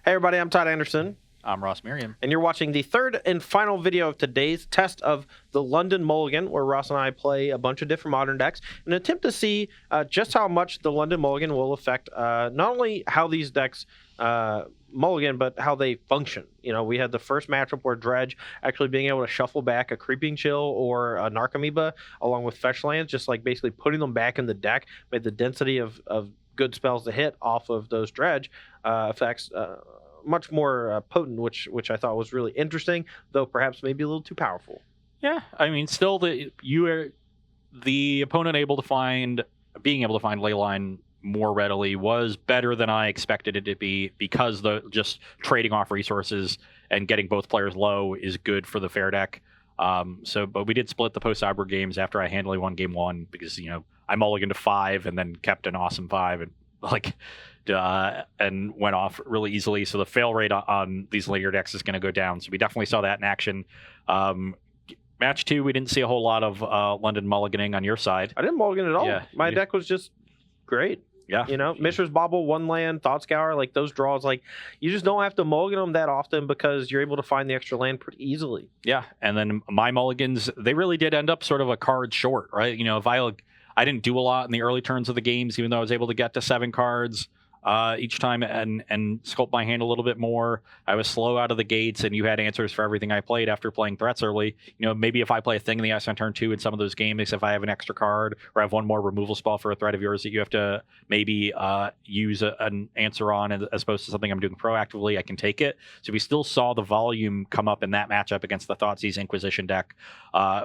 Hey everybody, I'm Todd Anderson. I'm Ross Merriam. And you're watching the third and final video of today's test of the London Mulligan, where Ross and I play a bunch of different modern decks in an attempt to see just how much the London Mulligan will affect not only how these decks mulligan, but how they function. You know, we had the first matchup where Dredge actually being able to shuffle back a Creeping Chill or a Narcomoeba along with fetch lands, just like basically putting them back in the deck, made the density of good spells to hit off of those Dredge effects much more potent, which I thought was really interesting, though perhaps maybe a little too powerful. Yeah, I mean, still the opponent being able to find Leyline more readily was better than I expected it to be, because just trading off resources and getting both players low is good for the fair deck. But we did split the post-Cyber games after I handily won game one, because I mulliganed to 5 and then kept an awesome 5 and went off really easily. So the fail rate on these later decks is going to go down. So we definitely saw that in action. Match 2, we didn't see a whole lot of London mulliganing on your side. I didn't mulligan at all. Yeah, my deck was just great. Yeah. Mishra's Bauble, 1 land, Thought Scour, like those draws, like you just don't have to mulligan them that often because you're able to find the extra land pretty easily. Yeah, and then my mulligans, they really did end up sort of a card short, right? If I didn't do a lot in the early turns of the games, even though I was able to get to 7 cards each time and sculpt my hand a little bit more. I was slow out of the gates, and you had answers for everything I played after playing threats early. Maybe if I play a thing in the ice on turn 2 in some of those games, if I have an extra card or I have one more removal spell for a threat of yours that you have to maybe use an answer on, as opposed to something I'm doing proactively, I can take it. So we still saw the volume come up in that matchup against the Thoughtseize Inquisition deck,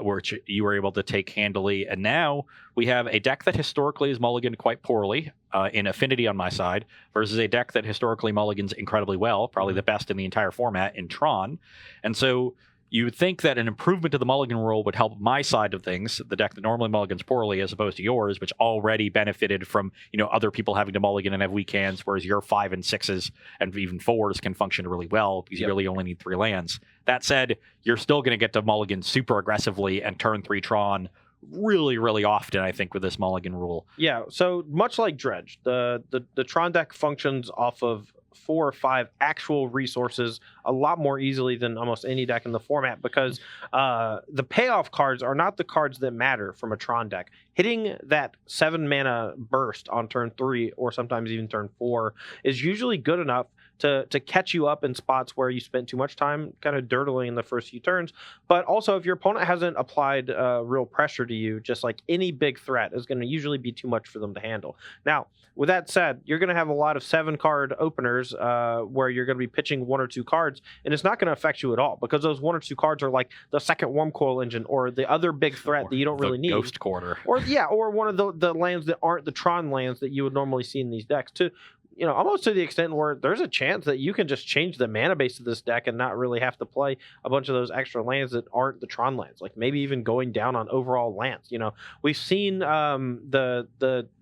which you were able to take handily. And now we have a deck that historically is mulliganed quite poorly in Affinity on my side, versus a deck that historically mulligans incredibly well, probably the best in the entire format in Tron. And so you would think that an improvement to the mulligan rule would help my side of things, the deck that normally mulligans poorly, as opposed to yours, which already benefited from other people having to mulligan and have weak hands, whereas your 5 and 6s and even 4s can function really well because you really only need 3 lands. That said, you're still going to get to mulligan super aggressively and turn 3 Tron really, really often, I think, with this mulligan rule. Yeah, so much like Dredge, the Tron deck functions off of 4 or 5 actual resources a lot more easily than almost any deck in the format, because the payoff cards are not the cards that matter from a Tron deck. Hitting that 7 mana burst on turn 3 or sometimes even turn 4 is usually good enough to catch you up in spots where you spent too much time kind of dirtling in the first few turns. But also, if your opponent hasn't applied real pressure to you, just like any big threat is going to usually be too much for them to handle. Now, with that said, you're going to have a lot of 7-card openers where you're going to be pitching 1 or 2 cards, and it's not going to affect you at all, because those 1 or 2 cards are like the second Worm Coil Engine or the other big threat that you don't really need. Ghost Quarter. Or one of the lands that aren't the Tron lands that you would normally see in these decks too. Almost to the extent where there's a chance that you can just change the mana base of this deck and not really have to play a bunch of those extra lands that aren't the Tron lands, like maybe even going down on overall lands. We've seen the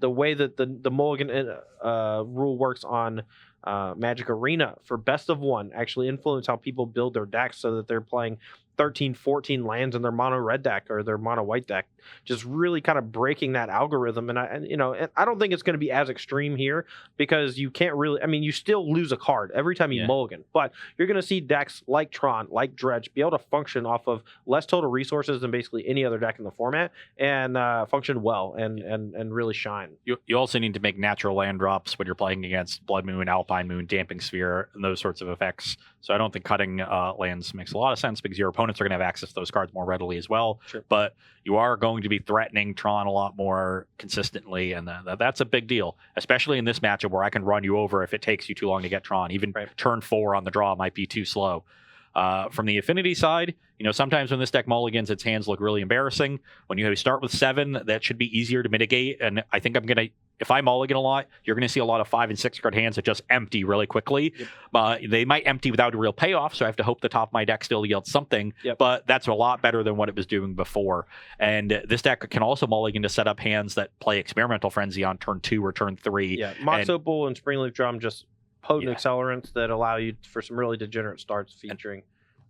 way that the mulligan rule works on Magic Arena for best of 1 actually influence how people build their decks, so that they're playing 13, 14 lands in their mono red deck or their mono white deck, just really kind of breaking that algorithm. And I don't think it's going to be as extreme here, because you can't really, you still lose a card every time you mulligan, but you're going to see decks like Tron, like Dredge, be able to function off of less total resources than basically any other deck in the format, and function well and really shine. You also need to make natural land drops when you're playing against Blood Moon, Alpine Moon, Damping Sphere, and those sorts of effects. So I don't think cutting lands makes a lot of sense, because your opponents are going to have access to those cards more readily as well. Sure. But you are going to be threatening Tron a lot more consistently, and that's a big deal, especially in this matchup where I can run you over if it takes you too long to get Tron. Even turn 4 on the draw might be too slow. From the Affinity side, sometimes when this deck mulligans, its hands look really embarrassing. When you start with 7, that should be easier to mitigate, and I think if I mulligan a lot, you're going to see a lot of 5 and 6 card hands that just empty really quickly. Yep. They might empty without a real payoff, so I have to hope the top of my deck still yields something. Yep. But that's a lot better than what it was doing before. And this deck can also mulligan to set up hands that play Experimental Frenzy on turn 2 or turn 3. Yeah, Mox Opal and Springleaf Drum, just potent accelerants that allow you for some really degenerate starts featuring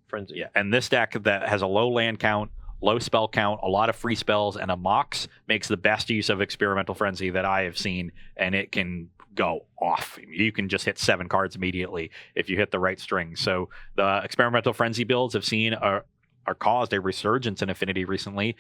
Frenzy. Yeah, and this deck that has a low land count, low spell count, a lot of free spells, and a Mox makes the best use of Experimental Frenzy that I have seen, and it can go off. I mean, you can just hit 7 cards immediately if you hit the right string. So the experimental frenzy builds have seen are caused a resurgence in Affinity recently.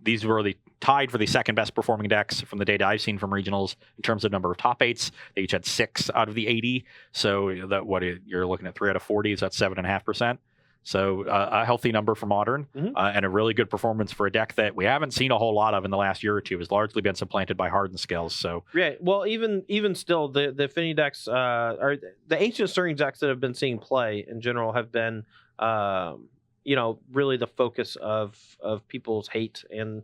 These were tied for the second best performing decks from the data I've seen from regionals in terms of number of top 8s. They each had 6 out of the 80. So you're looking at 3 out of 40. So that's 7.5%. So a healthy number for Modern, and a really good performance for a deck that we haven't seen a whole lot of in the last year or two. Has largely been supplanted by Hardened Scales. So yeah, well, even still, the Affinity decks or the Ancient Stirring decks that have been seeing play in general have been really the focus of people's hate, and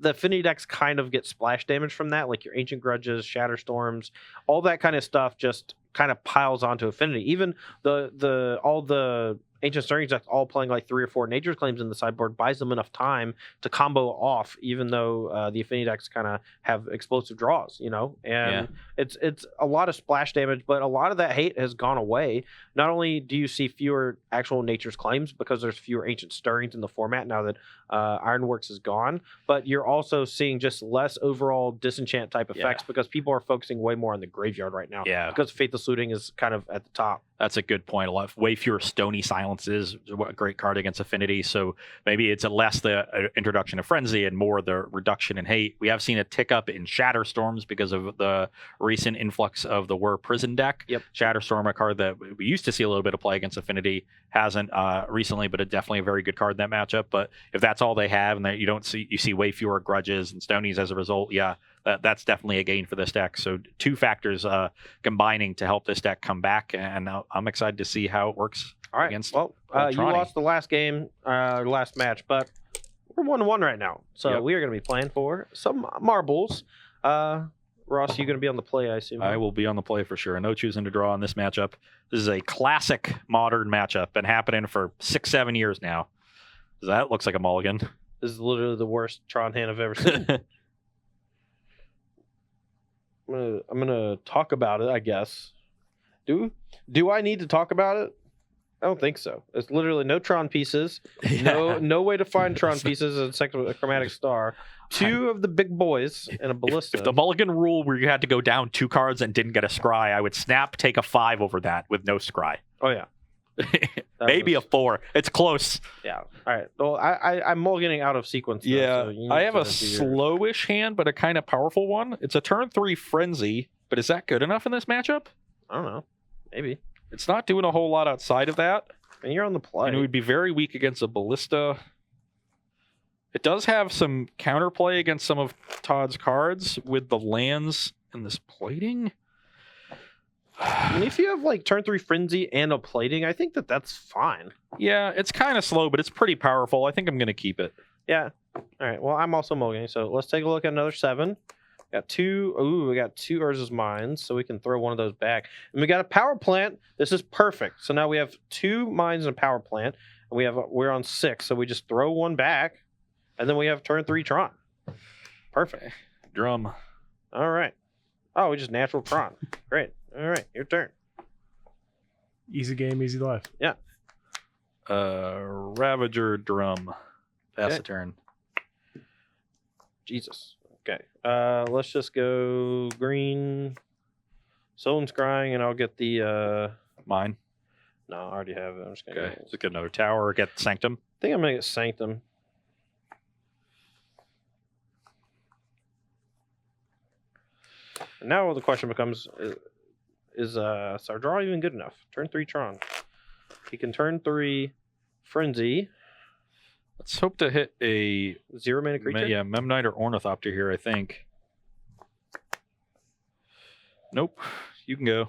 the Affinity decks kind of get splash damage from that, like your Ancient Grudges, Shatterstorms, all that kind of stuff just kind of piles onto Affinity. Even all the Ancient Stirring decks all playing like 3 or 4 Nature's Claims in the sideboard buys them enough time to combo off, even though the Affinity decks kind of have explosive draws, and it's a lot of splash damage, but a lot of that hate has gone away. Not only do you see fewer actual Nature's Claims because there's fewer Ancient Stirrings in the format now that Ironworks is gone, but you're also seeing just less overall disenchant type effects because people are focusing way more on the graveyard right now. Yeah, because Faithless Looting is kind of at the top. That's a good point. Way fewer Stony Silences, a great card against Affinity. So maybe it's less the introduction of Frenzy and more the reduction in hate. We have seen a tick up in Shatterstorms because of the recent influx of the Whir Prison deck. Yep. Shatterstorm, a card that we used to see a little bit of play against Affinity, hasn't recently, but it's definitely a very good card in that matchup. But if that's all they have, and that you see way fewer Grudges and Stonies as a result, that's definitely a gain for this deck. So 2 factors combining to help this deck come back, and I'm excited to see how it works. All right. Against you lost the last game, last match, but we're 1-1 right now. So we are going to be playing for some marbles. Ross, you going to be on the play, I assume? I will be on the play for sure. No choosing to draw in this matchup. This is a classic Modern matchup. Been happening for 6-7 years now. That looks like a mulligan. This is literally the worst Tron hand I've ever seen. I'm gonna talk about it, I guess. Do I need to talk about it? I don't think so. It's literally no Tron pieces. No way to find Tron pieces except a Chromatic Star. 2 of the big boys and a Ballista. If the mulligan rule where you had to go down 2 cards and didn't get a scry, I would snap take a 5 over that with no scry. Oh yeah. Maybe a 4. It's close. Yeah. All right. Well, I'm mulliganing out of sequence. Though, so I have a slowish hand, but a kind of powerful one. It's a turn 3 Frenzy, but is that good enough in this matchup? I don't know. Maybe. It's not doing a whole lot outside of that. And you're on the play. And it would be very weak against a Ballista. It does have some counterplay against some of Todd's cards with the lands and this plating. I mean, if you have like turn 3 Frenzy and a plating, I think that's fine. Yeah, it's kind of slow, but it's pretty powerful. I think I'm going to keep it. Yeah. All right. Well, I'm also mulliganing, so let's take a look at another 7. Got 2. Ooh, we got 2 Urza's Mines, so we can throw one of those back. And we got a power plant. This is perfect. So now we have 2 mines and a power plant, and we're on 6, so we just throw one back, and then we have turn 3 Tron. Perfect. Drum. All right. Oh, we just natural Tron. Great. All right, your turn. Easy game, easy life. Yeah. Ravager Drum. Pass the turn. Jesus. Okay. Let's just go green. Someone's crying, and I'll get the mine. No, I already have it. I'm just gonna get another tower or get Sanctum. I think I'm gonna get Sanctum. And now the question becomes: Is our draw even good enough? Turn 3 Tron. He can turn 3 Frenzy. Let's hope to hit a 0 mana creature. Memnite or Ornithopter here, I think. Nope. You can go.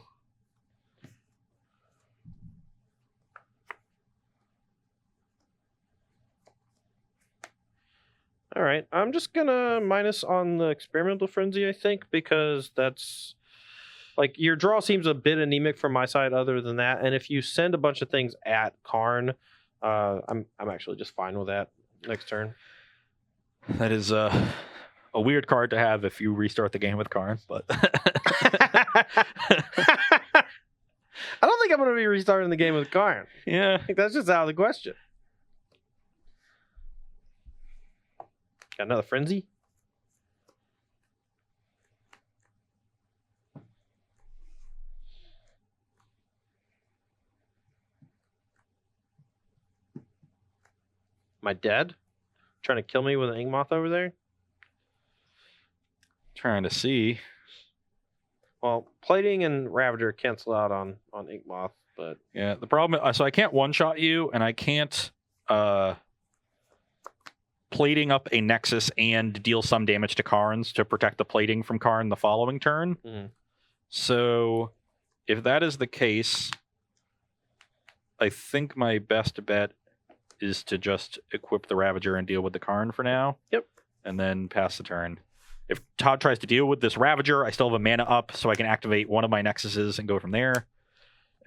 All right. I'm just gonna minus on the Experimental Frenzy, I think, because that's like your draw seems a bit anemic from my side. Other than that, and if you send a bunch of things at Karn, I'm actually just fine with that next turn. That is a weird card to have if you restart the game with Karn, but I don't think I'm going to be restarting the game with Karn. Yeah, I think that's just out of the question. Got another Frenzy. Am I dead? Trying to kill me with an ink moth over there? Trying to see. Well, plating and Ravager cancel out on ink moth, but Yeah, the problem. So I can't one-shot you, and I can't plating up a Nexus and deal some damage to Karns to protect the plating from Karn the following turn. Mhm. So if that is the case, I think my best bet is to just equip the Ravager and deal with the Karn for now. Yep. And then pass the turn. If Todd tries to deal with this Ravager, I still have a mana up, so I can activate one of my Nexuses and go from there.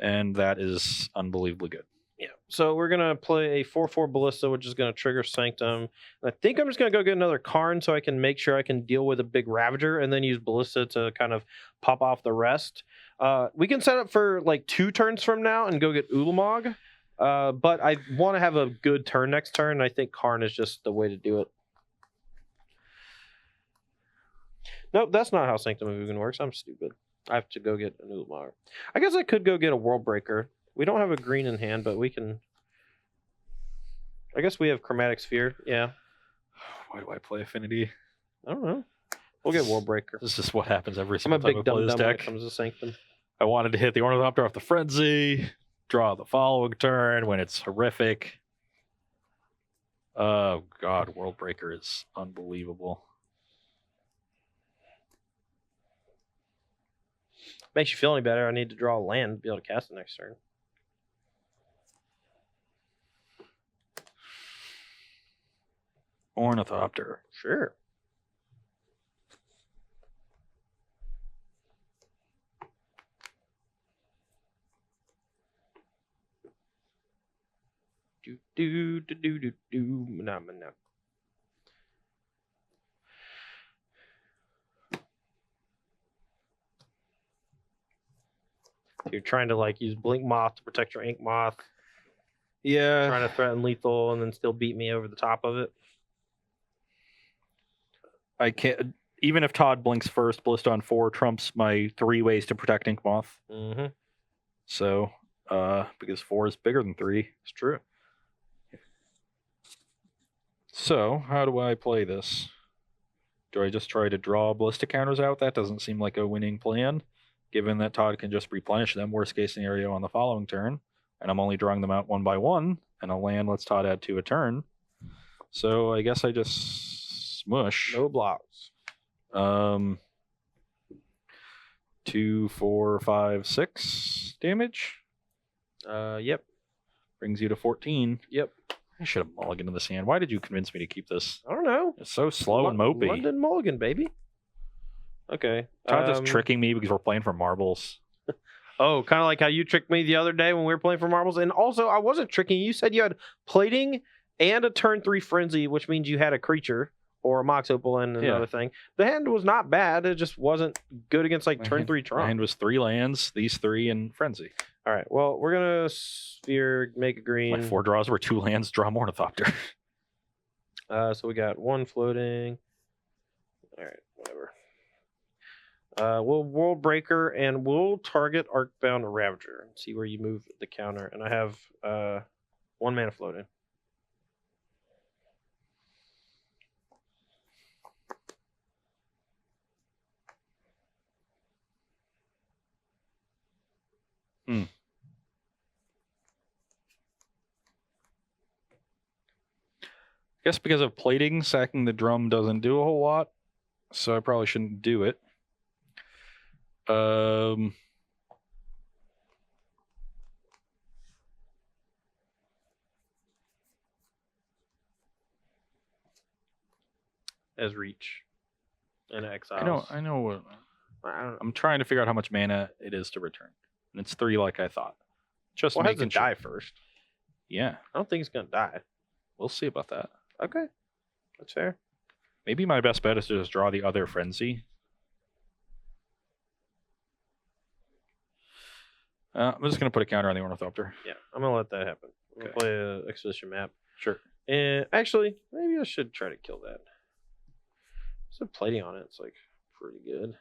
And that is unbelievably good. yeah. So we're gonna play a 4/4 Ballista, which is gonna trigger Sanctum. And I think I'm just gonna go get another Karn so I can make sure I can deal with a big Ravager, and then use Ballista to kind of pop off the rest. We can set up for like 2 turns from now and go get Ulamog. But I want to have a good turn next turn. I think Karn is just the way to do it. Nope, that's not how Sanctum of Ugin works. I'm stupid. I have to go get an Ulamog. I guess I could go get a World Breaker. We don't have a green in hand, but we can... I guess we have Chromatic Sphere. Yeah. Why do I play Affinity? I don't know. We'll get World Breaker. This is what happens every I'm single a time I big play dumb this dumb when it deck. comes to Sanctum. I wanted to hit the Ornithopter off the Frenzy, draw the following turn when it's horrific. Oh, God, World Breaker is unbelievable. Makes you feel any better. I need to draw a land to be able to cast it next turn. Ornithopter. Sure. Do. No. You're trying to like use Blink Moth to protect your Ink Moth, Yeah. trying to threaten lethal, and then still beat me over the top of it. I can't. Even if Todd blinks first, Ballista on 4 trumps my 3 ways to protect Ink Moth. Mm-hmm. So, because 4 is bigger than 3. It's true. So, how do I play this? Do I just try to draw Ballista counters out? That doesn't seem like a winning plan, given that Todd can just replenish them, worst case scenario, on the following turn. And I'm only drawing them out 1 by 1, and a land lets Todd add 2 a turn. So, I guess I just smush. No blocks. 2, 4, 5, 6 damage. Yep. Brings you to 14. Yep. I should have mulliganed this hand. Why did you convince me to keep this? I don't know. It's so slow and mopey. London Mulligan, baby. Okay. Todd just tricking me because we're playing for marbles. Oh, kind of like how you tricked me the other day when we were playing for marbles. And also, I wasn't tricking you. You said you had plating and a turn 3 frenzy, which means you had a creature or a Mox Opal and another thing. The hand was not bad. It just wasn't good against like turn 3 Tron. My hand was 3 lands, these 3, and Frenzy. All right. Well, we're going to Sphere, make a green. My 4 draws were 2 lands, draw more Ornithopter. So we got 1 floating. All right. Whatever. We'll World Breaker and we'll target Arcbound Ravager and see where you move the counter. And I have 1 mana floating. I guess because of plating, sacking the drum doesn't do a whole lot, so I probably shouldn't do it. As Reach and Exiles. I know. I'm trying to figure out how much mana it is to return, and it's 3 like I thought. Just well, making it die first. Yeah, I don't think it's gonna die. we'll see about that. Okay, that's fair. Maybe my best bet is to just draw the other Frenzy. I'm just going to put a counter on the Ornithopter. Yeah, I'm gonna let that happen. I'm gonna Okay. play a Expedition map. Sure. And actually, maybe I should try to kill that. So plating on it, it's like pretty good.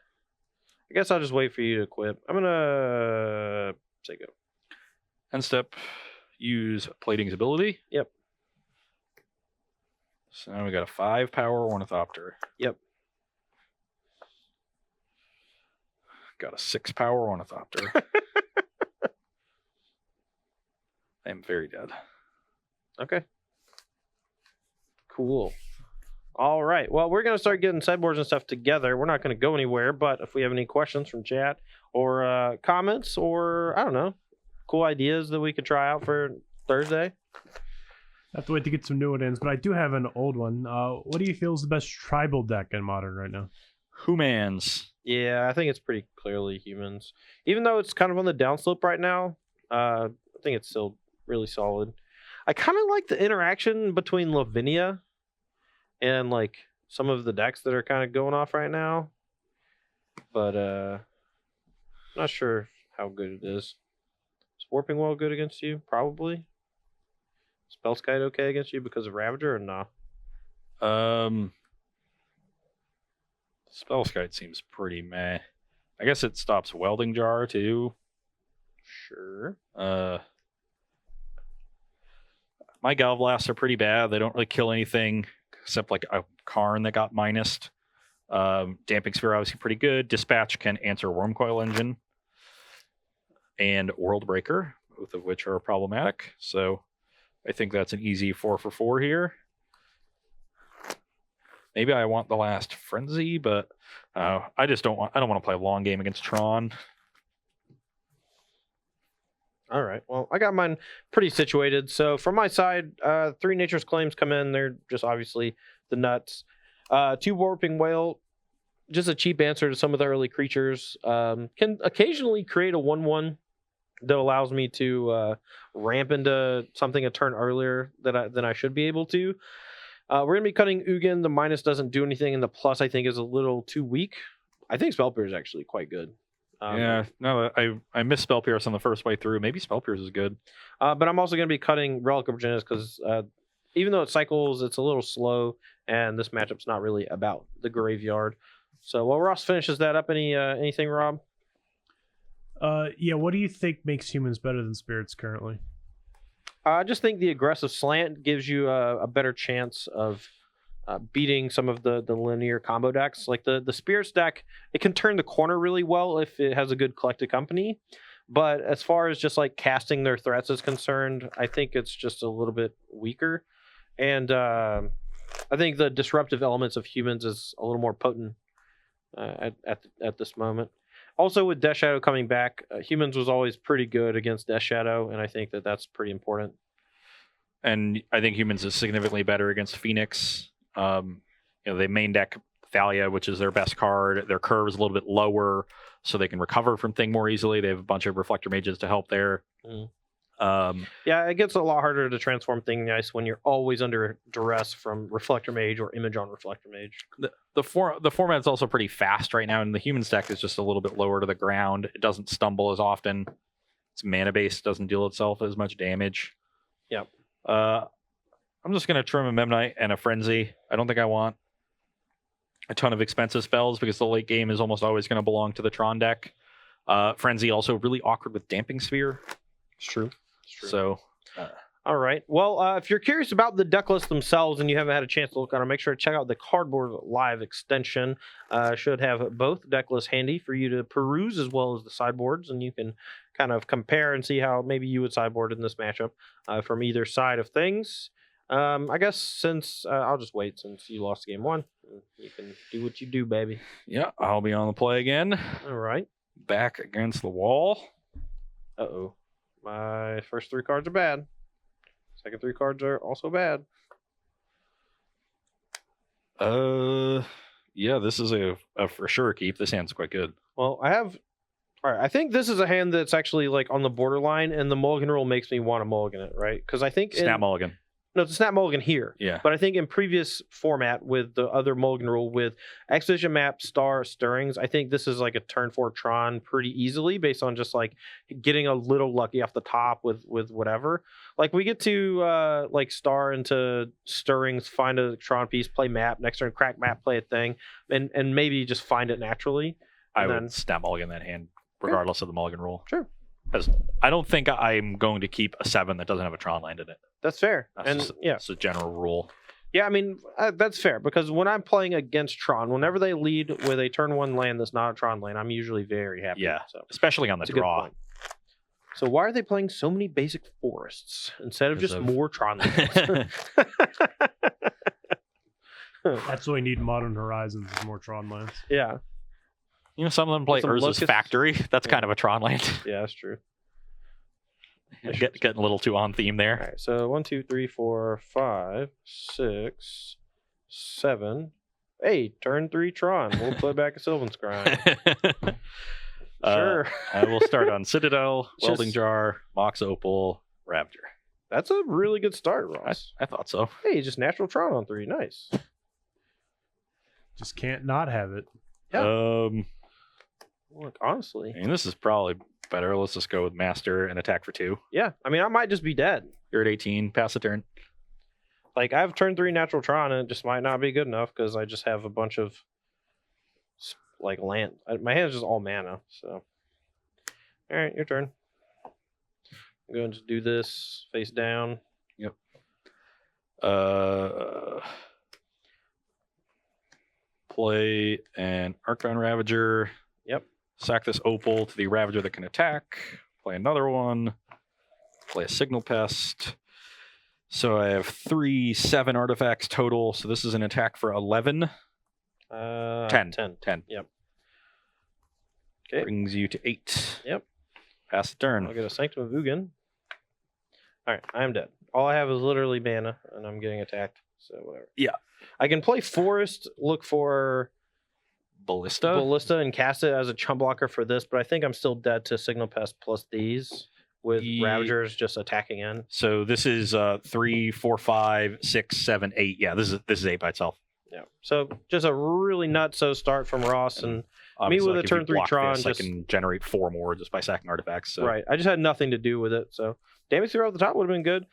I guess I'll just wait for you to equip. I'm gonna say go. End step, use Plating's ability. Yep. So now we got a 5-power Ornithopter. Yep. Got a 6-power Ornithopter. I am very dead. Okay. Cool. All right. Well, we're going to start getting sideboards and stuff together. We're not going to go anywhere, but if we have any questions from chat or comments or, I don't know, cool ideas that we could try out for Thursday. I have to wait to get some new ones, but I do have an old one. What do you feel is the best tribal deck in Modern right now? Humans. Yeah, I think it's pretty clearly humans. Even though it's kind of on the downslope right now, I think it's still really solid. I kind of like the interaction between Lavinia and like some of the decks that are kind of going off right now. But not sure how good it is. Is Warping Well good against you? Probably. Spellskite okay against you because of Ravager or nah? Spellskite seems pretty meh. I guess it stops Welding Jar too. Sure. My Galvlasts are pretty bad. They don't really kill anything except like a Karn that got minused. Damping Sphere obviously pretty good. Dispatch can answer Wormcoil Engine and World Breaker, both of which are problematic. So I think that's an easy 4-for-4 here. Maybe I want the last Frenzy, but I don't want to play a long game against Tron. All right. Well, I got mine pretty situated. So from my side, 3 Nature's Claims come in. They're just obviously the nuts. 2 Warping Whale, just a cheap answer to some of the early creatures. Can occasionally create a 1/1 that allows me to ramp into something a turn earlier than I should be able to. We're going to be cutting Ugin. The minus doesn't do anything, and the plus I think is a little too weak. I think Spell Pierce is actually quite good. I missed Spell Pierce on the first way through. Maybe Spell Pierce is good. But I'm also going to be cutting Relic of Virginis because even though it cycles, it's a little slow, and this matchup's not really about the graveyard. So while Ross finishes that up, anything, Rob? Yeah, what do you think makes humans better than spirits currently? I just think the aggressive slant gives you a better chance of beating some of the linear combo decks. Like the Spirits deck, it can turn the corner really well if it has a good collected company. But as far as just like casting their threats is concerned, I think it's just a little bit weaker. And I think the disruptive elements of humans is a little more potent at this moment. Also, with Death Shadow coming back, humans was always pretty good against Death Shadow, and I think that's pretty important. And I think humans is significantly better against Phoenix. They main deck Thalia, which is their best card. Their curve is a little bit lower, so they can recover from thing more easily. They have a bunch of Reflector Mages to help there. Yeah, it gets a lot harder to transform Thing Ice when you're always under duress from Reflector Mage or Image on Reflector Mage. The format's also pretty fast right now, and the humans deck is just a little bit lower to the ground. It doesn't stumble as often. Its mana base doesn't deal itself as much damage. Yep. I'm just going to trim a Memnite and a Frenzy. I don't think I want a ton of expensive spells because the late game is almost always going to belong to the Tron deck. Frenzy also really awkward with Damping Sphere. It's true. So, all right. Well, if you're curious about the deck lists themselves and you haven't had a chance to look on them, make sure to check out the Cardboard Live extension. Should have both deck lists handy for you to peruse as well as the sideboards, and you can kind of compare and see how maybe you would sideboard in this matchup from either side of things. I guess since I'll just wait since you lost game 1. You can do what you do, baby. Yeah, I'll be on the play again. All right. Back against the wall. Uh-oh. My first 3 cards are bad. Second 3 cards are also bad. Yeah, this is a for sure keep. This hand's quite good. Well, all right, I think this is a hand that's actually like on the borderline, and the Mulligan rule makes me want to Mulligan it, right? Because I think Snap Mulligan. No, it's a Snap Mulligan here. Yeah. But I think in previous format with the other Mulligan rule with Expedition Map, Star, Stirrings, I think this is like a turn 4 Tron pretty easily based on just like getting a little lucky off the top with whatever. Like we get to like Star into Stirrings, find a Tron piece, play map, next turn crack map, play a thing, and maybe just find it naturally. I would Snap Mulligan that hand regardless of the Mulligan rule. Sure. Because I don't think I'm going to keep a 7 that doesn't have a Tron land in it. That's fair. It's a general rule. Yeah, I mean, that's fair because when I'm playing against Tron, whenever they lead with a turn 1 land that's not a Tron land, I'm usually very happy. Yeah, So especially on the it's a good draw. point. So why are they playing so many basic forests instead of just more Tron lands? That's what we need in Modern Horizons, is more Tron lands. Yeah. You know, some of them play Some Urza's locusts. Factory. That's Yeah. kind of a Tron land. Yeah, that's true. Getting a little too on theme All there. right, so 1, 2, 3, 4, 5, 6, 7. Hey, turn 3 Tron. We'll play back a Sylvan Scrying. Sure. I will start on Citadel, Just- Welding Jar, Mox Opal, Ravager. That's a really good start, Ross. I thought so. Hey, just natural Tron on 3. Nice. Just can't not have it. Yeah. Look, honestly. And this is probably better. Let's just go with Master and attack for 2. Yeah, I mean, I might just be dead. You're at 18. Pass the turn. Like, I have turn 3 natural Tron, and it just might not be good enough because I just have a bunch of, like, land. My hand is just all mana, so. All right, your turn. I'm going to do this face down. Yep. Play an Arcbound Ravager. Yep. Sack this Opal to the Ravager that can attack. Play another one. Play a Signal Pest. So I have 3 7 artifacts total. So this is an attack for 11. 10. 10. Yep. Okay. Brings you to 8. Yep. Pass the turn. I'll get a Sanctum of Ugin. All right, I am dead. All I have is literally mana, and I'm getting attacked. So whatever. Yeah. I can play Forest, look for Ballista. and cast it as a chump blocker for this, but I think I'm still dead to Signal Pest plus these with Ravagers just attacking in. So this is 3, 4, 5, 6, 7, 8. Yeah, this is 8 by itself. Yeah. So just a really nutso start from Ross, and Obviously, with like, a if you turn 3 block Tron, this, just I can generate 4 more just by sacking artifacts. So. right. I just had nothing to do with it, so damage throw off the top would have been good.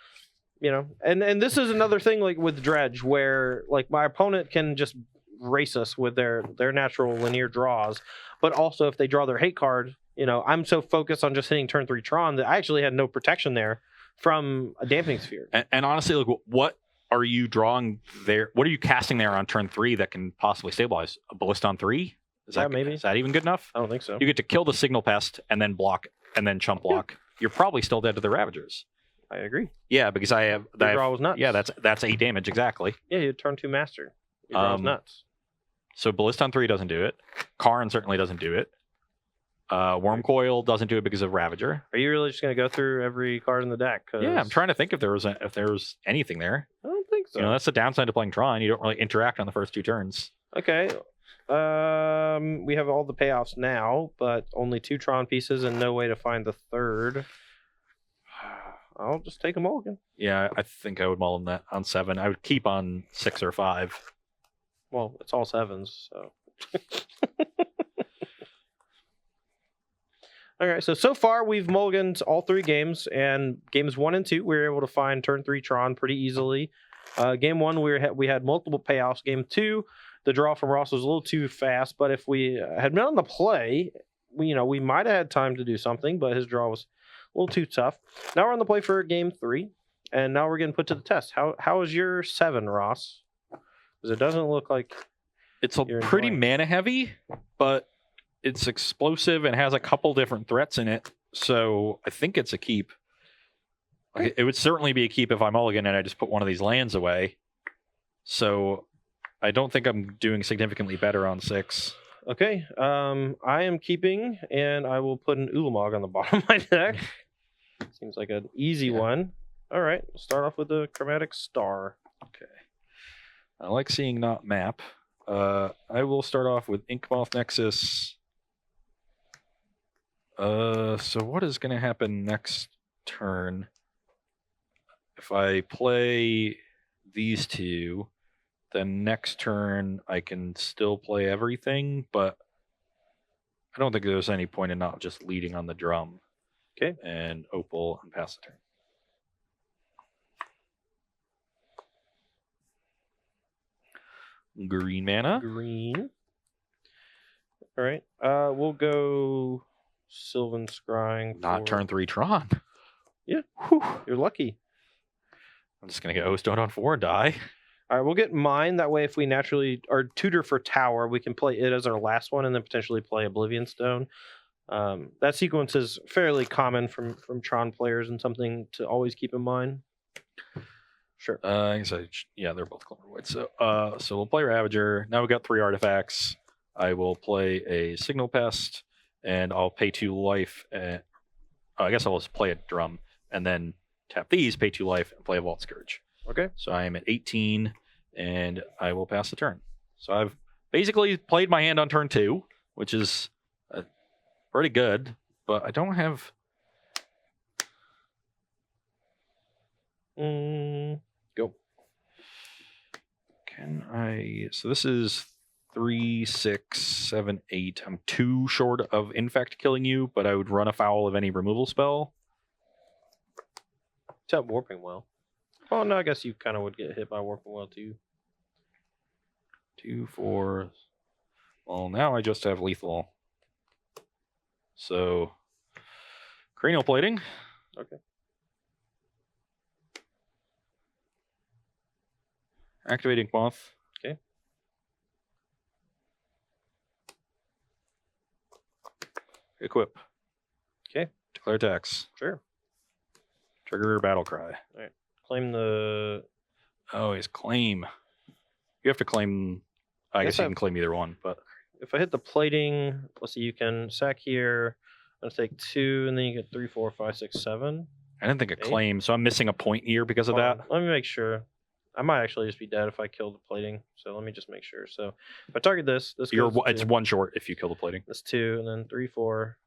You know, and this is another thing like with Dredge where like my opponent can just race us with their natural linear draws, but also if they draw their hate card, you know, I'm so focused on just hitting turn 3 Tron that I actually had no protection there from a Dampening Sphere. And honestly, like, what are you drawing there? What are you casting there on turn 3 that can possibly stabilize? A Ballista on 3? Is that maybe. Is that even good enough? I don't think so. You get to kill the Signal Pest and then block and then chump block. You're probably still dead to the Ravagers. I agree. Yeah, because I have. Your draw was nuts. Yeah, that's 8 damage exactly. Yeah, you turn 2 Master. Your draw was nuts. So Ballista on 3 doesn't do it. Karn certainly doesn't do it. Worm Coil doesn't do it because of Ravager. Are you really just going to go through every card in the deck? Yeah, I'm trying to think if there was anything there. I don't think so. You know, that's the downside to playing Tron. You don't really interact on the first 2 turns. Okay. We have all the payoffs now, but only 2 Tron pieces and no way to find the third. I'll just take a mulligan. Yeah, I think I would mull that on 7. I would keep on 6 or 5. Well, it's all 7s, so. All right, so far we've mulliganed all 3 games, and games 1 and 2 we were able to find turn 3 Tron pretty easily. Game 1 we had multiple payoffs. Game 2, the draw from Ross was a little too fast, but if we had been on the play, we might have had time to do something, but his draw was a little too tough. Now we're on the play for game 3, and now we're getting put to the test. How is your 7, Ross? Because it doesn't look like it's pretty mana heavy, but it's explosive and has a couple different threats in it. So I think it's a keep. Like, it would certainly be a keep if I'm mulligan and I just put one of these lands away. So I don't think I'm doing significantly better on 6. Okay, I am keeping, and I will put an Ulamog on the bottom of my deck. Seems like an easy one. All right, we'll start off with the Chromatic Star. Okay. I like seeing not map. I will start off with Inkmoth Nexus. So what is going to happen next turn? If I play these 2, then next turn I can still play everything, but I don't think there's any point in not just leading on the drum. Okay. And Opal and pass the turn. Green mana. Green. All right. We'll go Sylvan Scrying. Not turn 3 Tron. Yeah. Whew. You're lucky. I'm just going to get O-Stone on 4 and die. All right, we'll get mine. That way, if we naturally are tutor for tower, we can play it as our last one and then potentially play Oblivion Stone. That sequence is fairly common from Tron players and something to always keep in mind. Sure. I guess they're both Glimmervoid. So we'll play Ravager. Now we've got 3 artifacts. I will play a Signal Pest, and I'll pay 2 life. I guess I'll just play a Drum, and then tap these, pay 2 life, and play a Vault Scourge. Okay. So I am at 18, and I will pass the turn. So I've basically played my hand on turn 2, which is pretty good, but I don't have... Go. Can I... So this is 3, 6, 7, 8. I'm 2 short of Infect killing you, but I would run afoul of any removal spell. Tap Warping Well. Oh, no, I guess you kind of would get hit by Warping Well, too. 2, 4... Well, now I just have lethal. So... Cranial Plating. Okay. Activating Moth. Okay. Equip. Okay. Declare attacks. Sure. Trigger Battle Cry. All right. Claim the... Oh, he's claim. You have to claim... I guess you can claim either one, but... If I hit the plating, let's see, you can sack here. I'm going to take 2, and then you get 3, 4, 5, 6, 7. I didn't think a 8. Claim, so I'm missing a point here because of that. Let me make sure. I might actually just be dead if I kill the plating, so let me just make sure. So if I target this goes It's 1 short if you kill the plating. That's 2, and then 3, 4,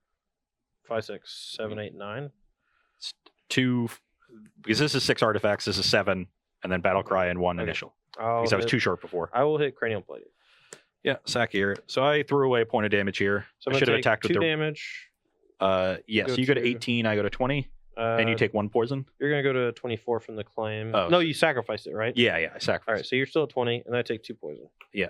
5, 6, 7, 8, 9. It's 2, because this is 6 artifacts, this is 7, and then Battle Cry and 1 initial. Because I was 2 short before. I will hit cranial plating. Yeah, sack here. So I threw away a point of damage here. So I should have attacked with 2 the damage. Yeah, so you go to 18, I go to 20, and you take 1 poison. You're gonna go to 24 from the claim. Oh. No, you sacrificed it, right? Yeah, I sacrificed. All right, so you're still at 20, and I take 2 poison. Yeah,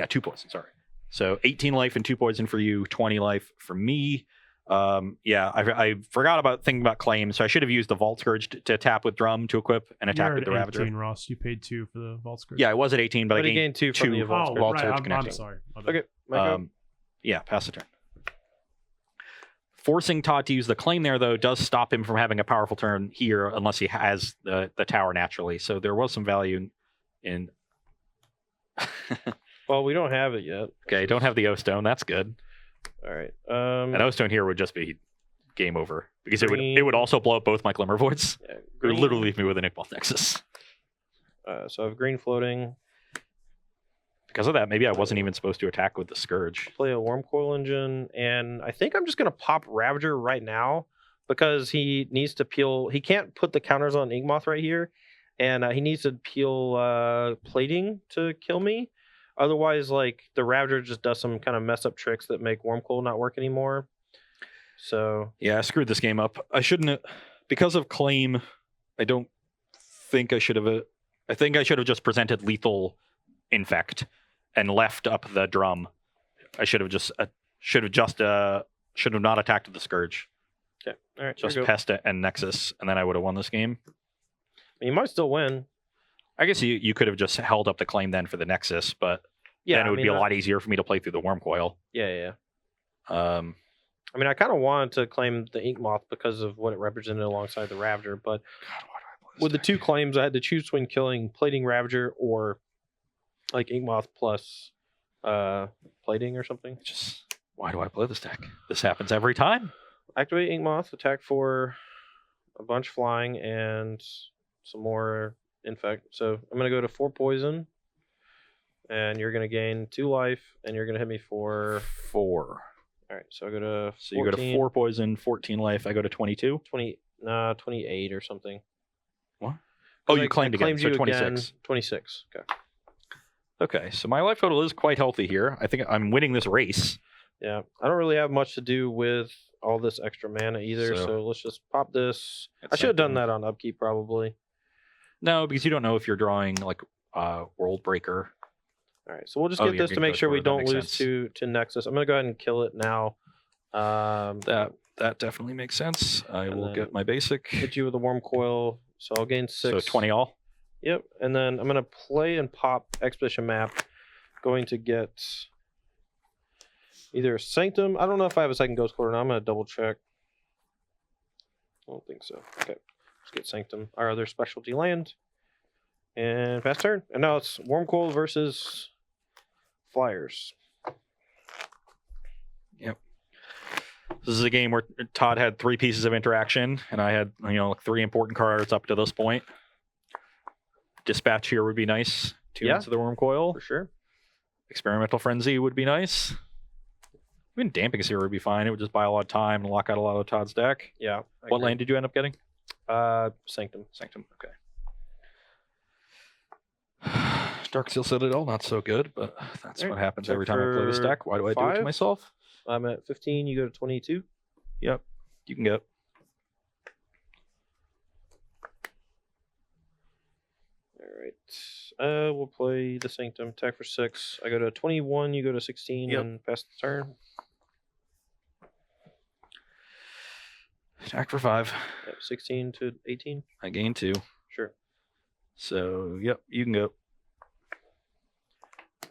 2 poison. Sorry. So 18 life and 2 poison for you, 20 life for me. I forgot about thinking about claim, so I should have used the Vault Scourge to tap with Drum to equip and attack with the Ravager. 18, Ross. You paid 2 for the Vault Scourge. Yeah, I was at 18, but I he gained 2 from the Vault Scourge. Right, I'm connecting. sorry. Okay, my go. Yeah, pass the turn. Forcing Todd to use the claim there, though, does stop him from having a powerful turn here unless he has the tower naturally. So there was some value in... Well, we don't have it yet. Okay, don't have the O-Stone. That's good. All right. An O-Stone here would just be game over. Because it would also blow up both my Glimmervoids. Yeah, Or literally leave me with an Inkmoth Nexus. So I have green floating. Because of that, maybe I wasn't even supposed to attack with the Scourge. Play a Worm Coil Engine, and I think I'm just going to pop Ravager right now because he needs to peel. He can't put the counters on Inkmoth right here, and he needs to peel plating to kill me. Otherwise, like, the Ravager just does some kind of mess up tricks that make Worm Coil not work anymore. So yeah, I screwed this game up. I shouldn't have, because of claim. I don't think I should have. I think I should have just presented lethal infect and left up the Drum. I should have not attacked with the Scourge. Okay, all right, Just Pest and Nexus, and then I would have won this game. You might still win. I guess you could have just held up the claim then for the Nexus, but then it would be a lot easier for me to play through the Worm Coil. Yeah. I mean, I kind of wanted to claim the Inkmoth because of what it represented alongside the Ravager, but God, why do I play this with the deck? 2 claims, I had to choose between killing Plating Ravager or like Inkmoth plus plating or something. Why do I play this deck? This happens every time. Activate Inkmoth, attack for a bunch flying and some more infect. So I'm going to go to 4 poison, and you're going to gain 2 life, and you're going to hit me for 4. All right, so I go to 14, So you go to 4 poison, 14 life. I go to 22. 28 or something. What? Oh, you claimed again. So you 26. Again, 26. Okay. Okay, so my life total is quite healthy here. I think I'm winning this race. Yeah, I don't really have much to do with all this extra mana either, So- so let's just pop this. I should have done that on upkeep probably. No, because you don't know if you're drawing like World Breaker. All right, so we'll just Oh, get you're this to gonna make go sure we for it. That don't makes lose sense. to Nexus. I'm gonna go ahead and kill it now. That definitely makes sense. I will then get my basic. Hit you with a Worm Coil, so I'll gain 6. So 20 all. Yep. And then I'm gonna play and pop Expedition Map. Going to get either Sanctum. I don't know if I have a second Ghost Quarter now. I'm gonna double check. I don't think so. Okay. Let's get Sanctum, our other specialty land. And pass turn. And now it's Wormcoil versus Flyers. Yep. This is a game where Todd had 3 pieces of interaction, and I had 3 important cards up to this point. Dispatch here would be nice. 2 into the Wormcoil. For sure. Experimental Frenzy would be nice. Even Damping Sphere would be fine. It would just buy a lot of time and lock out a lot of Todd's deck. Yeah. What land did you end up getting? Sanctum. Sanctum, okay. Dark Seal Citadel, not so good, but that's what happens every time I play this deck. Why do I do it to myself? I'm at 15, you go to 22. Yep, you can go. Alright. We'll play the Sanctum. Attack for 6. I go to 21, you go to 16, and pass the turn. Attack for 5. Yep, 16 to 18. I gain 2. Sure. So, yep, you can go.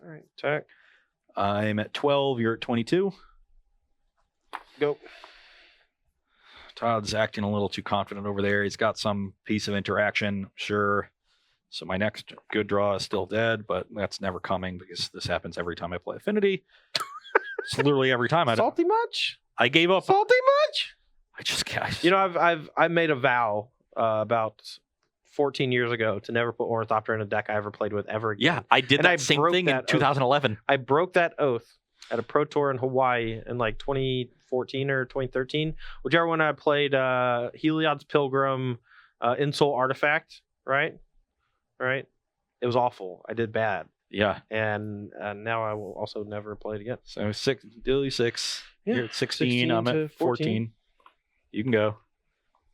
Alright, attack. I'm at 12, you're at 22. Go. Todd's acting a little too confident over there. He's got some piece of interaction, sure. So my next good draw is still dead, but that's never coming because this happens every time I play Affinity. It's literally every time. Salty much? I gave up. Salty much? I just can't. I made a vow about 14 years ago to never put Ornithopter in a deck I ever played with ever again. Yeah, I did that same thing in 2011. I broke that oath at a Pro Tour in Hawaii in like 2014 or 2013. Whichever one I played, Heliod's Pilgrim, Insult Artifact, right? Right? It was awful. I did bad. Yeah. And now I will also never play it again. So 6, Dilly 6. Yeah, You're at 16. I'm at 14. You can go.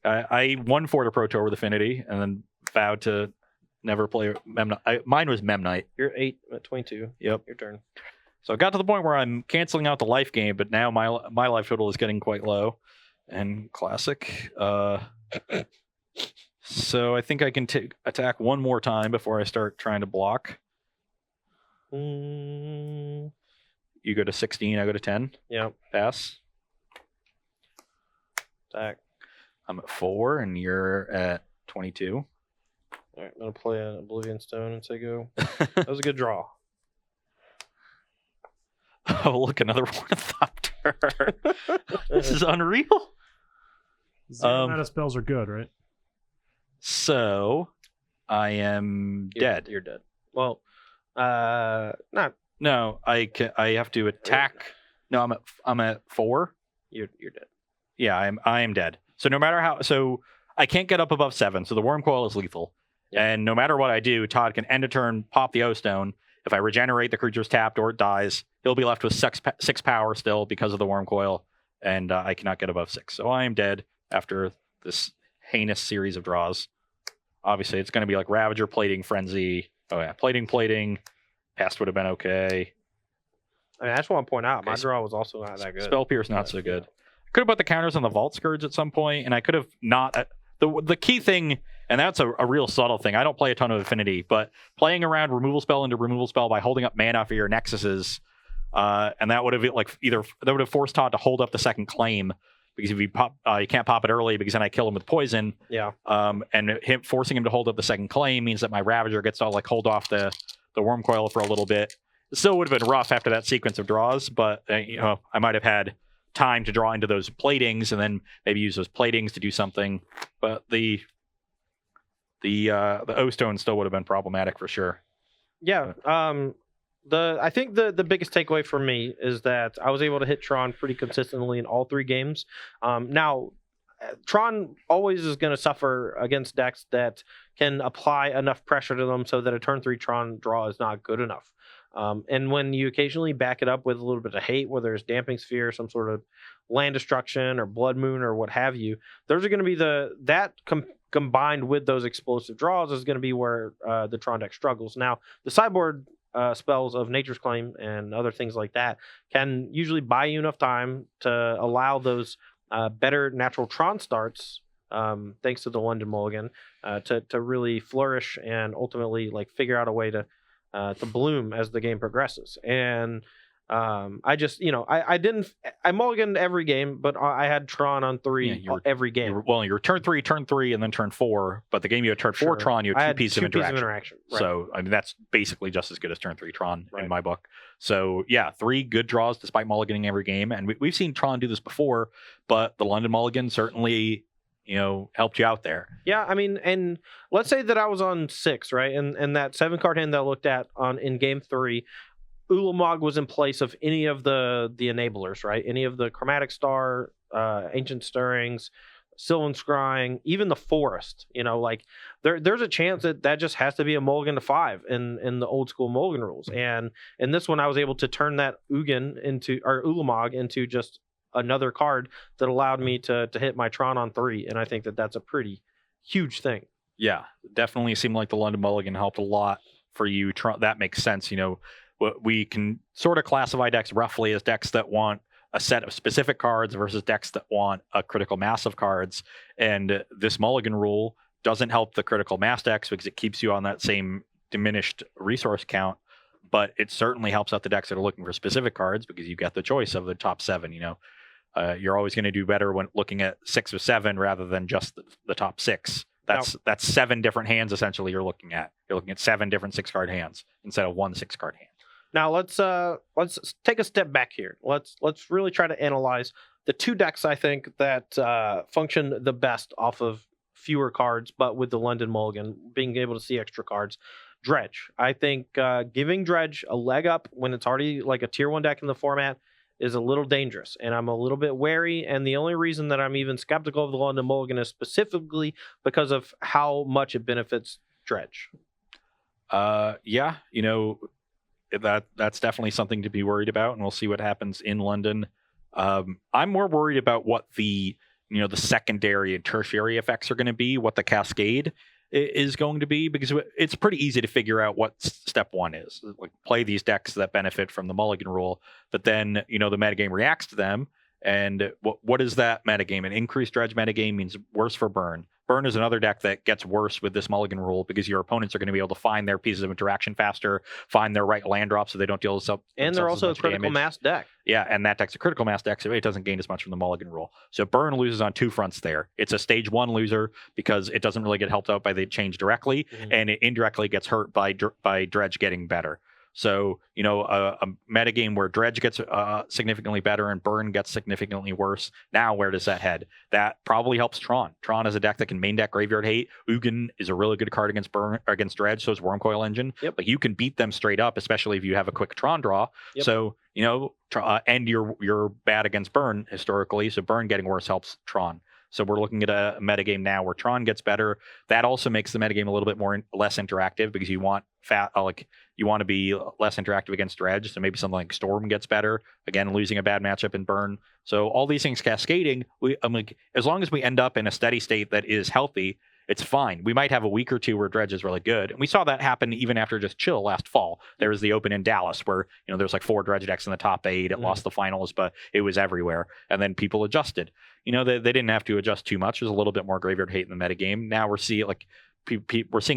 I won for the Pro Tour with Affinity and then vowed to never play Memnite. Mine was Memnite. You're 8 at 22. Yep. Your turn. So I got to the point where I'm canceling out the life game, but now my life total is getting quite low. And classic. So I think I can attack one more time before I start trying to block. You go to 16, I go to 10. Yep. Pass. Attack. I'm at 4, and you're at 22. All right, I'm going to play an Oblivion Stone and say go. That was a good draw. Oh, look, another Ornithopter. This is unreal. Zero amount of spells are good, right? So, I am dead. You're dead. Well, not. No, I have to attack. No, I'm at 4. You're dead. Yeah, I am dead. So no matter how, I can't get up above 7. So the Wormcoil is lethal, and no matter what I do, Todd can end a turn, pop the O Stone. If I regenerate, the creature's tapped or it dies. He'll be left with 6 power still because of the Wormcoil, and I cannot get above 6. So I am dead after this heinous series of draws. Obviously, it's going to be like Ravager, Plating, Frenzy. Oh yeah, Plating. Past would have been okay. I mean, I just want to point out, my draw was also not that good. Spell Pierce, not so good. I could have put the counters on the Vault Scourge at some point, and I could have not. The key thing, and that's a real subtle thing. I don't play a ton of Affinity, but playing around removal spell into removal spell by holding up mana for your Nexuses, and that would have forced Todd to hold up the second claim, because if you pop, you can't pop it early because then I kill him with poison. Yeah. And forcing him to hold up the second claim means that my Ravager gets to hold off the Wormcoil for a little bit. It still would have been rough after that sequence of draws, but I might have had time to draw into those platings and then maybe use those platings to do something. But the O Stone still would have been problematic for sure. Yeah. I think the biggest takeaway for me is that I was able to hit Tron pretty consistently in all 3 games. Now, Tron always is going to suffer against decks that can apply enough pressure to them so that a turn 3 Tron draw is not good enough. And when you occasionally back it up with a little bit of hate, whether it's Damping Sphere, some sort of land destruction, or Blood Moon, or what have you, those are going to be combined with those explosive draws is going to be where the Tron deck struggles. Now, the sideboard spells of Nature's Claim and other things like that can usually buy you enough time to allow those better natural Tron starts thanks to the London Mulligan, to really flourish and ultimately like figure out a way to bloom as the game progresses. And I just, I didn't, I mulliganed every game, but I had Tron on 3 every game. You're turn 3, and then turn 4. But the game you had turn 4 Tron, you had two pieces of interaction. Right. So I mean, that's basically just as good as turn 3 Tron in my book. So yeah, 3 good draws despite mulliganing every game, and we've seen Tron do this before. But the London Mulligan certainly, helped you out there. Yeah, I mean, and let's say that I was on 6, right, and that 7-card hand that I looked at in game 3. Ulamog was in place of any of the enablers, right? Any of the Chromatic Star, Ancient Stirrings, Sylvan Scrying, even the Forest. Like there's a chance that just has to be a mulligan to 5 in the old school mulligan rules. And in this one, I was able to turn that Ulamog into just another card that allowed me to hit my Tron on 3. And I think that that's a pretty huge thing. Yeah, definitely seemed like the London Mulligan helped a lot for you. That makes sense. We can sort of classify decks roughly as decks that want a set of specific cards versus decks that want a critical mass of cards. And this mulligan rule doesn't help the critical mass decks because it keeps you on that same diminished resource count. But it certainly helps out the decks that are looking for specific cards because you get the choice of the top 7. You're always going to do better when looking at 6 or 7 rather than just the top 6. That's 7 different hands essentially you're looking at. You're looking at 7 different 6-card hands instead of 1 6-card hand. Now let's take a step back here. Let's really try to analyze the 2 decks I think that function the best off of fewer cards, but with the London Mulligan being able to see extra cards. Dredge. I think giving Dredge a leg up when it's already like a tier 1 deck in the format is a little dangerous, and I'm a little bit wary. And the only reason that I'm even skeptical of the London Mulligan is specifically because of how much it benefits Dredge. Yeah, that's definitely something to be worried about, and we'll see what happens in London. I'm more worried about what the secondary and tertiary effects are going to be, what the cascade is going to be, because it's pretty easy to figure out what step 1 is. Like, play these decks that benefit from the mulligan rule, but then the metagame reacts to them. And what is that metagame? An increased dredge metagame means worse for burn. Burn is another deck that gets worse with this mulligan rule because your opponents are going to be able to find their pieces of interaction faster, find their right land drop so they don't deal with and they're also a critical mass deck. Yeah, and that deck's a critical mass deck, so it doesn't gain as much from the mulligan rule. So burn loses on 2 fronts there. It's a stage 1 loser because it doesn't really get helped out by the change directly, and it indirectly gets hurt by dredge getting better. So, a metagame where Dredge gets significantly better and Burn gets significantly worse. Now, where does that head? That probably helps Tron. Tron is a deck that can main deck Graveyard Hate. Ugin is a really good card against Burn or against Dredge, so is Wormcoil Engine. Yep. Like, you can beat them straight up, especially if you have a quick Tron draw. Yep. So, and you're bad against Burn historically, so Burn getting worse helps Tron. So we're looking at a metagame now where Tron gets better. That also makes the metagame a little bit less interactive because you want you want to be less interactive against Dredge. So maybe something like Storm gets better. Again, losing a bad matchup in Burn. So all these things cascading. As long as we end up in a steady state that is healthy, it's fine. We might have a week or 2 where Dredge is really good. And we saw that happen even after just chill last fall. There was the Open in Dallas where, there's like 4 Dredge decks in the top 8. It lost the finals, but it was everywhere. And then people adjusted. They didn't have to adjust too much. There's a little bit more Graveyard Hate in the metagame. Now we're seeing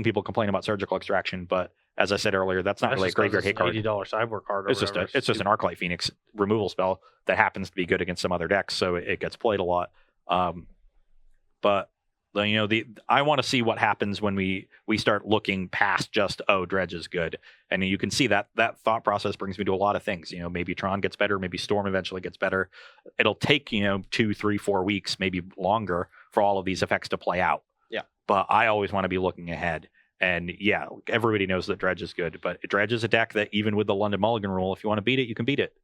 people complain about Surgical Extraction, but as I said earlier, that's not really a Graveyard Hate card. $80 Sideboard card. It's just an Arclight Phoenix removal spell that happens to be good against some other decks, so it gets played a lot. But I want to see what happens when we start looking past just Dredge is good, and you can see that thought process brings me to a lot of things. Maybe Tron gets better, maybe Storm eventually gets better. It'll take 2, 3, 4 weeks, maybe longer, for all of these effects to play out. Yeah, but I always want to be looking ahead. And yeah, everybody knows that Dredge is good, but Dredge is a deck that even with the London Mulligan rule, if you want to beat it, you can beat it.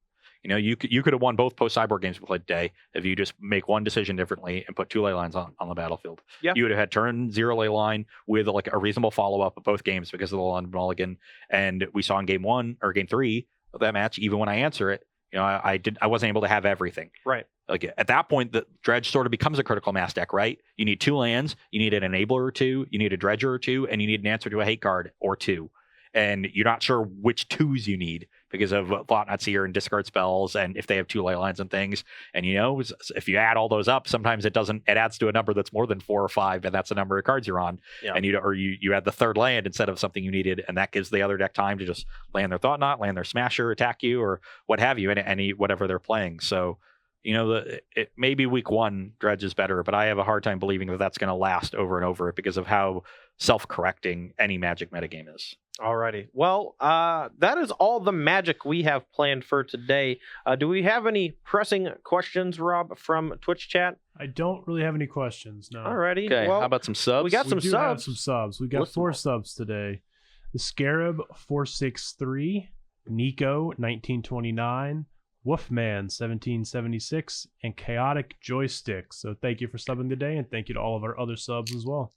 You could have won both post-Cyborg games we played today if you just make one decision differently and put 2 ley lines on the battlefield. Yeah. You would have had turn 0 ley line with a reasonable follow-up of both games because of the London Mulligan. And we saw in game 1 or game 3 of that match, even when I answer it, I wasn't able to have everything. Right. Like at that point, the Dredge sort of becomes a critical mass deck, right? You need 2 lands, you need an enabler or 2, you need a dredger or 2, and you need an answer to a hate card or 2. And you're not sure which 2s you need because of Thought-Knot Seer and discard spells, and if they have 2 ley lines and things. And if you add all those up, sometimes it adds to a number that's more than 4 or 5, and that's the number of cards you're on. Yeah. And you add the 3rd land instead of something you needed, and that gives the other deck time to just land their Thought-Knot, land their Smasher, attack you, or what have you, any whatever they're playing. So maybe week 1 Dredge is better, but I have a hard time believing that that's going to last over and over because of how self-correcting any Magic metagame is. Alrighty. Well, that is all the Magic we have planned for today. Do we have any pressing questions, Rob, from Twitch chat? I don't really have any questions. No. Alrighty. Okay, Well, how about some subs? we got We some do have subs. some subs. We got List them 4 all. subs today. The Scarab 463, Nico 1929, Wolfman 1776, and Chaotic Joystick. So thank you for subbing today, and thank you to all of our other subs as well.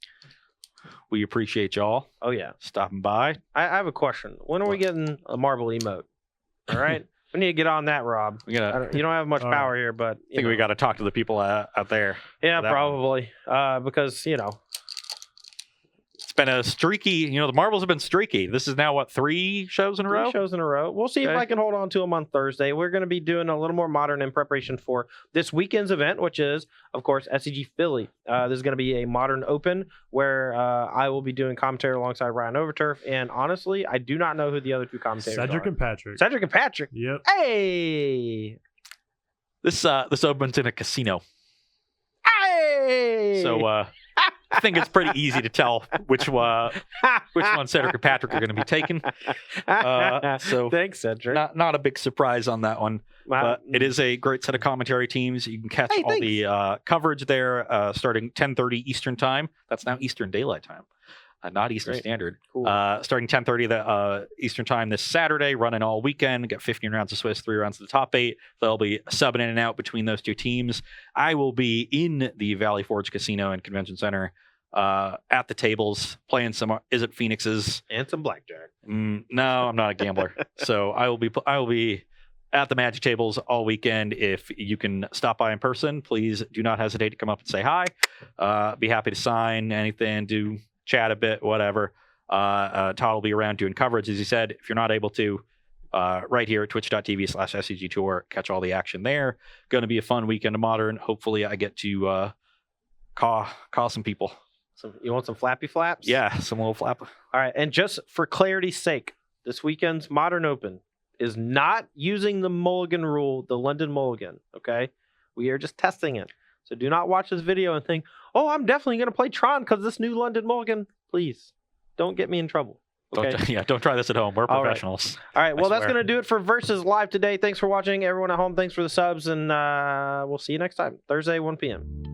We appreciate y'all Oh yeah. stopping by. I have a question. When are we getting a marble emote? All right. We need to get on that, Rob. You You don't have much All power here, but I think we got to talk to the people out there. yeah, that one. probably. Because It's been a streaky, the marbles have been streaky. This is now 3 shows in a 3 row? shows in a row. We'll see if Okay. I can hold on to them on Thursday. We're going to be doing a little more modern in preparation for this weekend's event, which is, of course, SCG Philly. This is going to be a modern open where I will be doing commentary alongside Ryan Overturf. And honestly, I do not know who the other 2 commentators Cedric are. and Patrick. Cedric and Patrick. Yep. Hey! This opens in a casino. Hey! So I think it's pretty easy to tell which one Cedric and Patrick are going to be taking. So Thanks, Cedric. not a big surprise on that one. But it is a great set of commentary teams. You can catch Hey, all the coverage there starting 10:30 Eastern time. That's now Eastern Daylight Time, not Eastern Great. Standard. Cool. Starting 10:30 Eastern time this Saturday, running all weekend. Get 15 rounds of Swiss, 3 rounds of the top 8. They'll be subbing in and out between those 2 teams. I will be in the Valley Forge Casino and Convention Center at the tables playing some Is It Phoenixes. And some blackjack. No, I'm not a gambler. So I will be at the Magic tables all weekend. If you can stop by in person, please do not hesitate to come up and say hi. Be happy to sign anything, do chat a bit, whatever. Todd will be around doing coverage, as he said. If you're not able to, right here at twitch.tv/SCG Tour, catch all the action there. Going to be a fun weekend of Modern. Hopefully I get to call some people. You want some flappy flaps? Yeah, some little flap. All right. And just for clarity's sake, this weekend's Modern Open is not using the Mulligan rule, the London Mulligan. Okay. We are just testing it. So do not watch this video and think, oh, I'm definitely going to play Tron because this new London Mulligan. Please don't get me in trouble. Okay. Don't try this at home. We're All right. professionals. All right. Well, that's swear. going to do it for Versus Live today. Thanks for watching, everyone at home. Thanks for the subs. And we'll see you next time, Thursday, 1 p.m.